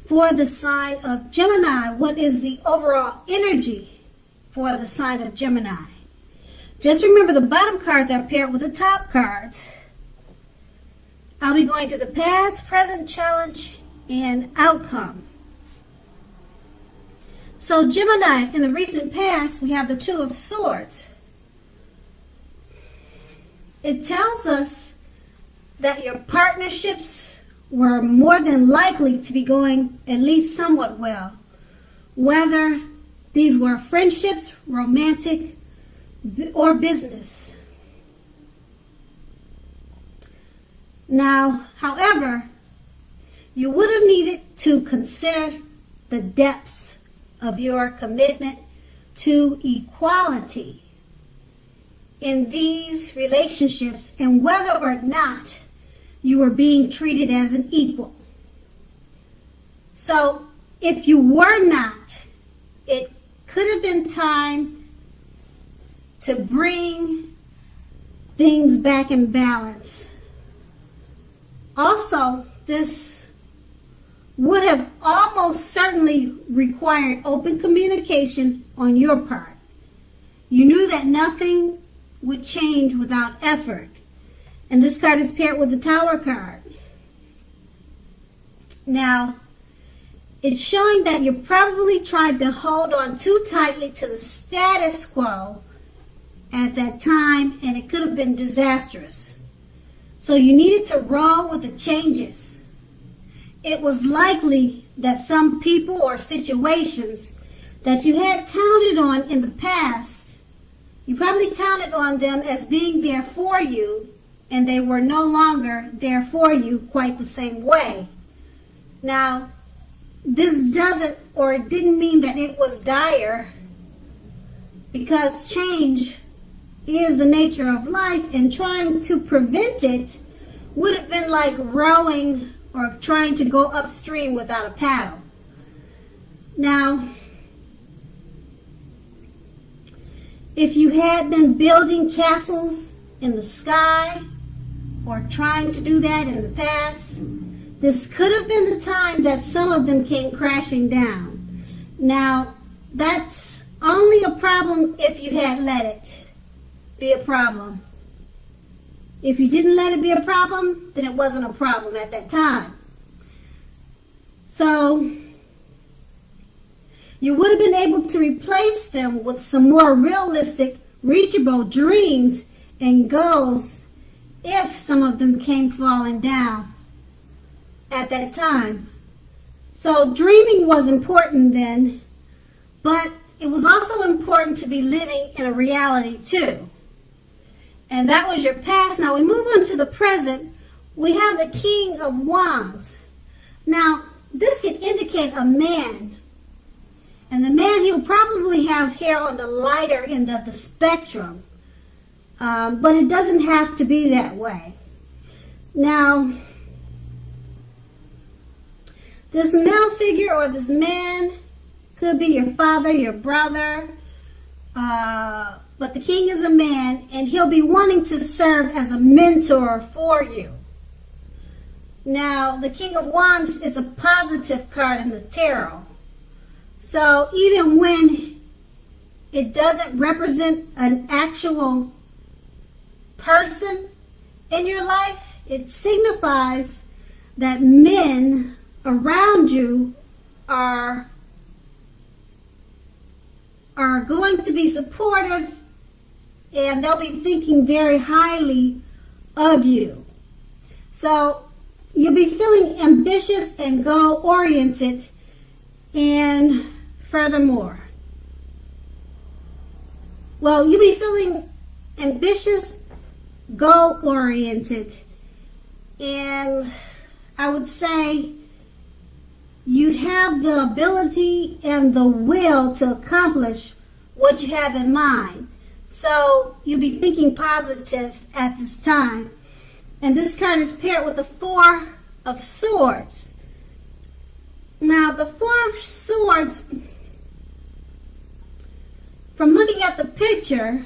for the sign of Gemini. What is the overall energy for the sign of Gemini? Just remember the bottom cards are paired with the top cards. I'll be going through the past, present, challenge, and outcome. So Gemini, in the recent past, we have the Two of Swords. It tells us that your partnerships were more than likely to be going at least somewhat well. Whether these were friendships, romantic, or business. Now, however, you would have needed to consider the depths of your commitment to equality in these relationships and whether or not you were being treated as an equal. So, if you were not, it could have been time to bring things back in balance. Also, this would have almost certainly required open communication on your part. You knew that nothing would change without effort. And this card is paired with the Tower card. Now, it's showing that you probably tried to hold on too tightly to the status quo at that time, and it could have been disastrous. So you needed to roll with the changes. It was likely that some people or situations that you had counted on in the past, you probably counted on them as being there for you, and they were no longer there for you quite the same way. Now, this doesn't or didn't mean that it was dire, because change is the nature of life, and trying to prevent it would have been like rowing or trying to go upstream without a paddle. Now, if you had been building castles in the sky or trying to do that in the past, this could have been the time that some of them came crashing down. Now, that's only a problem if you had let it be a problem. If you didn't let it be a problem, then it wasn't a problem at that time. So, you would have been able to replace them with some more realistic, reachable dreams and goals if some of them came falling down at that time. So dreaming was important then, but it was also important to be living in a reality too. And that was your past. Now we move on to the present. We have the King of Wands. Now, this can indicate a man. And the man, he'll probably have hair on the lighter end of the spectrum. But it doesn't have to be that way. Now, this male figure or this man could be your father, your brother. But the king is a man, and he'll be wanting to serve as a mentor for you. Now, the King of Wands is a positive card in the tarot. So even when it doesn't represent an actual person in your life, it signifies that men around you are going to be supportive, and they'll be thinking very highly of you. So you'll be feeling ambitious and goal-oriented, and furthermore, you'll be feeling ambitious, goal-oriented, and I would say you'd have the ability and the will to accomplish what you have in mind. So you'll be thinking positive at this time. And this card is paired with the Four of Swords. Now, the Four of Swords, from looking at the picture,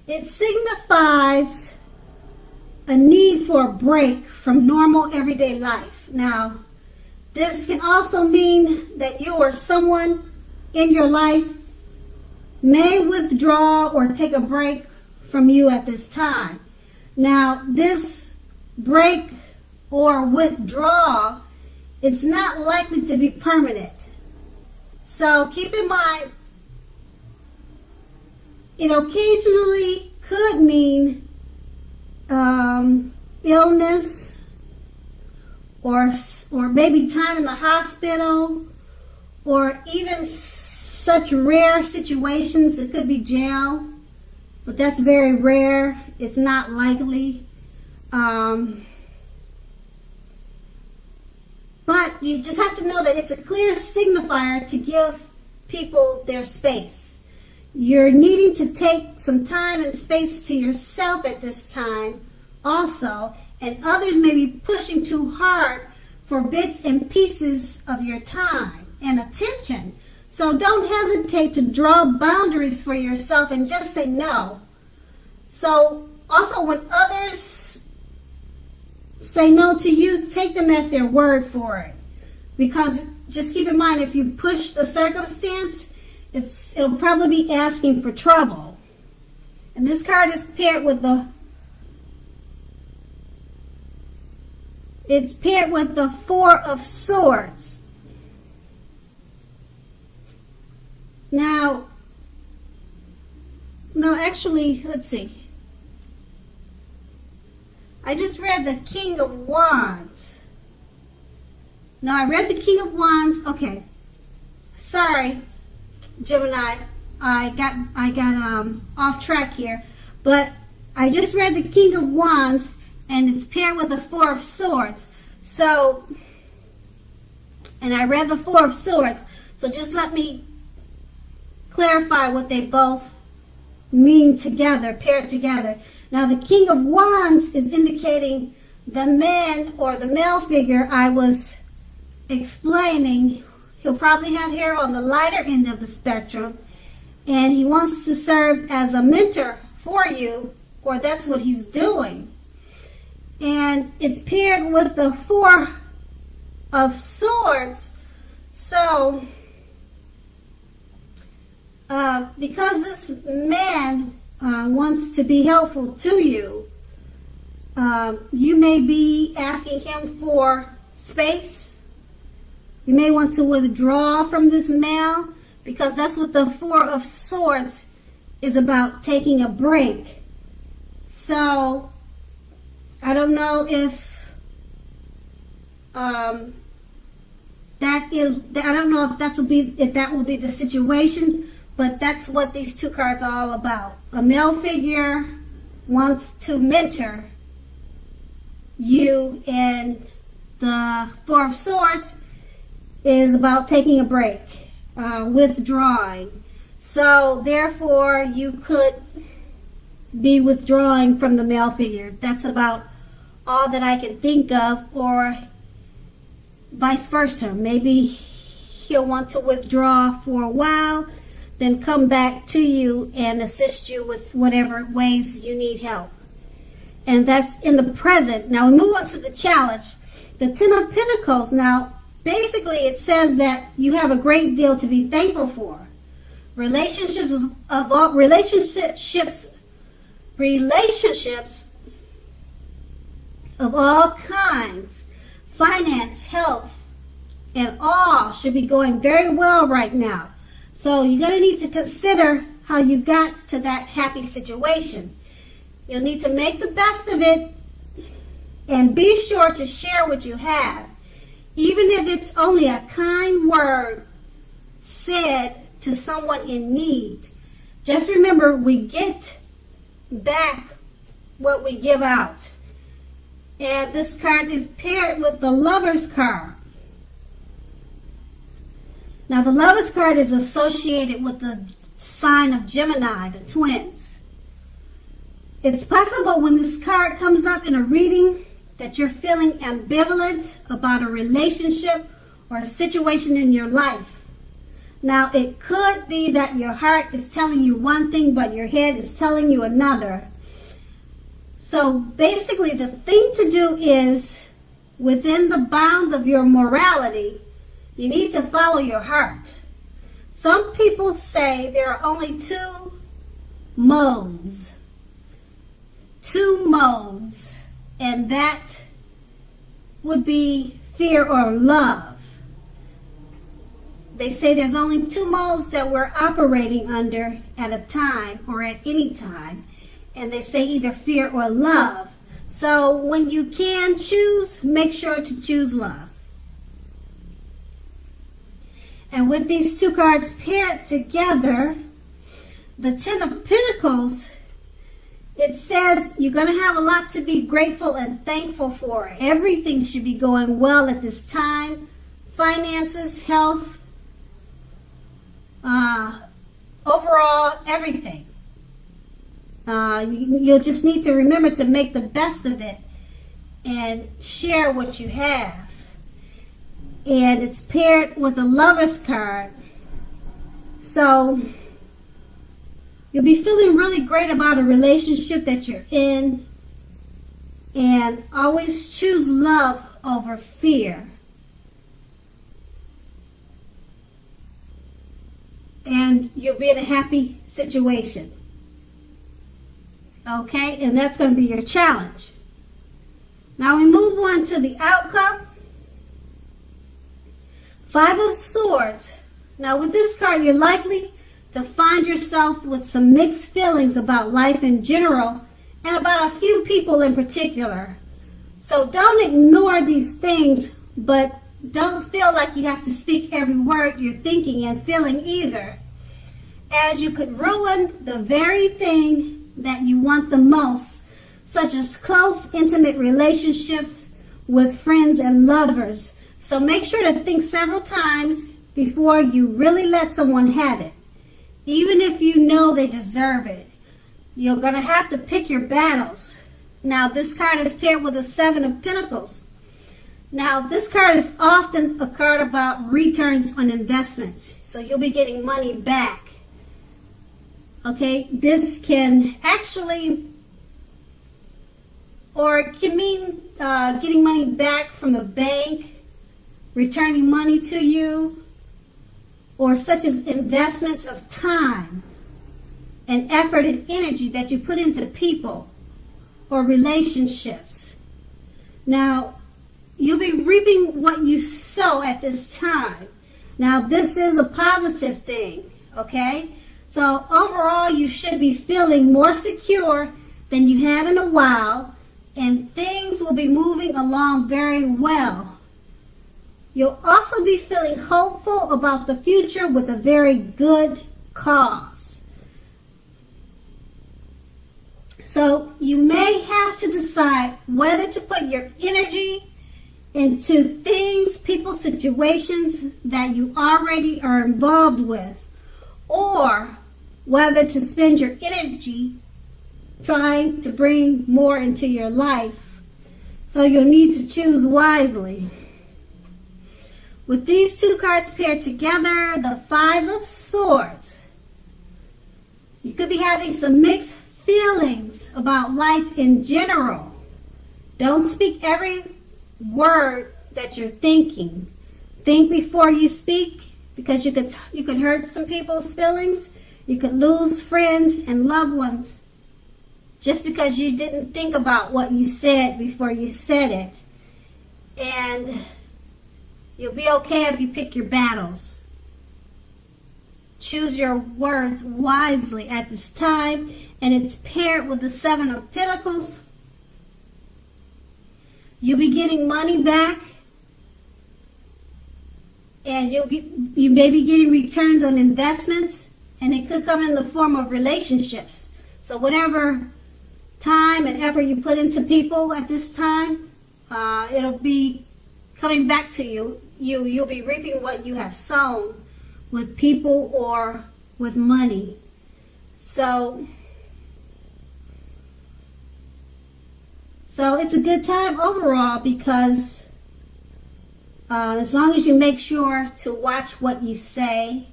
it signifies a need for a break from normal everyday life. Now, This can also mean that you or someone in your life may withdraw or take a break from you at this time. Now, this break or withdrawal, it's not likely to be permanent. So keep in mind, it occasionally could mean illness or maybe time in the hospital, or even such rare situations. It could be jail, but that's very rare. It's not likely. But you just have to know that it's a clear signifier to give people their space. You're needing to take some time and space to yourself at this time also, and others may be pushing too hard for bits and pieces of your time and attention. So don't hesitate to draw boundaries for yourself and just say no. So also, when others say no to you, take them at their word for it. Because just keep in mind, if you push the circumstance, it'll probably be asking for trouble. And this card is paired with the Four of Swords. Now, no, actually, let's see. I just read the King of Wands. No, I read the King of Wands. Okay. Sorry, Gemini. I got off track here. But I just read the King of Wands, and it's paired with the Four of Swords. So, and I read the Four of Swords. So just let me clarify what they both mean together, paired together. Now, the King of Wands is indicating the man or the male figure I was explaining. He'll probably have hair on the lighter end of the spectrum, and he wants to serve as a mentor for you, or that's what he's doing. And it's paired with the Four of Swords. So, because this man wants to be helpful to you, you may be asking him for space. You may want to withdraw from this male, because that's what the Four of Swords is about, taking a break. So, I don't know if that will be the situation, but that's what these two cards are all about. A male figure wants to mentor you, and the Four of Swords is about taking a break, withdrawing. So therefore, you could be withdrawing from the male figure. That's about all that I can think of, or vice versa. Maybe he'll want to withdraw for a while, then come back to you and assist you with whatever ways you need help. And that's in the present. Now we move on to the challenge. The Ten of Pentacles. Now, basically it says that you have a great deal to be thankful for. Relationships of all kinds, finance, health, and all should be going very well right now. So you're going to need to consider how you got to that happy situation. You'll need to make the best of it, and be sure to share what you have, even if it's only a kind word said to someone in need. Just remember, we get back what we give out. And this card is paired with the Lover's card. Now, the Lover's card is associated with the sign of Gemini, the twins. It's possible when this card comes up in a reading that you're feeling ambivalent about a relationship or a situation in your life. Now, it could be that your heart is telling you one thing, but your head is telling you another. So basically, the thing to do is within the bounds of your morality, you need to follow your heart. Some people say there are only two modes, and that would be fear or love. They say there's only two modes that we're operating under at a time or at any time, and they say either fear or love. So when you can choose, make sure to choose love. And with these two cards paired together, the Ten of Pentacles, it says you're going to have a lot to be grateful and thankful for. Everything should be going well at this time. Finances, health, overall, everything. You'll just need to remember to make the best of it and share what you have. And it's paired with a Lover's card. So you'll be feeling really great about a relationship that you're in. And always choose love over fear. And you'll be in a happy situation. Okay? And that's going to be your challenge. Now we move on to the outcome. Five of Swords. Now with this card, you're likely to find yourself with some mixed feelings about life in general and about a few people in particular. So don't ignore these things, but don't feel like you have to speak every word you're thinking and feeling either, as you could ruin the very thing that you want the most, such as close, intimate relationships with friends and lovers. So make sure to think several times before you really let someone have it, even if you know they deserve it. You're going to have to pick your battles. Now, this card is paired with a Seven of Pentacles. Now, this card is often a card about returns on investments. So you'll be getting money back. Okay, this can actually, or it can mean getting money back from the bank, returning money to you, or such as investments of time and effort and energy that you put into people or relationships. Now, you'll be reaping what you sow at this time. Now, this is a positive thing, okay? So overall, you should be feeling more secure than you have in a while, and things will be moving along very well. You'll also be feeling hopeful about the future with a very good cause. So you may have to decide whether to put your energy into things, people, situations that you already are involved with, or whether to spend your energy trying to bring more into your life. So you'll need to choose wisely. With these two cards paired together, the Five of Swords, you could be having some mixed feelings about life in general. Don't speak every word that you're thinking. Think before you speak, because you could hurt some people's feelings. You could lose friends and loved ones just because you didn't think about what you said before you said it. And you'll be okay if you pick your battles. Choose your words wisely at this time, and it's paired with the Seven of Pentacles. You'll be getting money back, and you may be getting returns on investments, and it could come in the form of relationships. So whatever time and effort you put into people at this time, it'll be coming back to you. You'll be reaping what you have sown with people or with money. So it's a good time overall, because as long as you make sure to watch what you say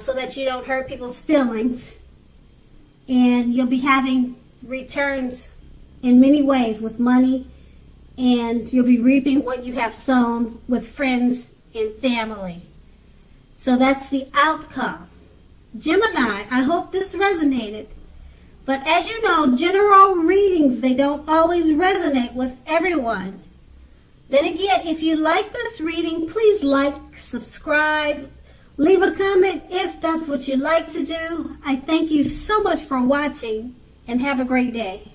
so that you don't hurt people's feelings, and you'll be having returns in many ways with money and you'll be reaping what you have sown with friends and family. So that's the outcome. Gemini, I hope this resonated. But as you know, general readings, they don't always resonate with everyone. Then again, if you like this reading, please like, subscribe, leave a comment if that's what you like to do. I thank you so much for watching, and have a great day.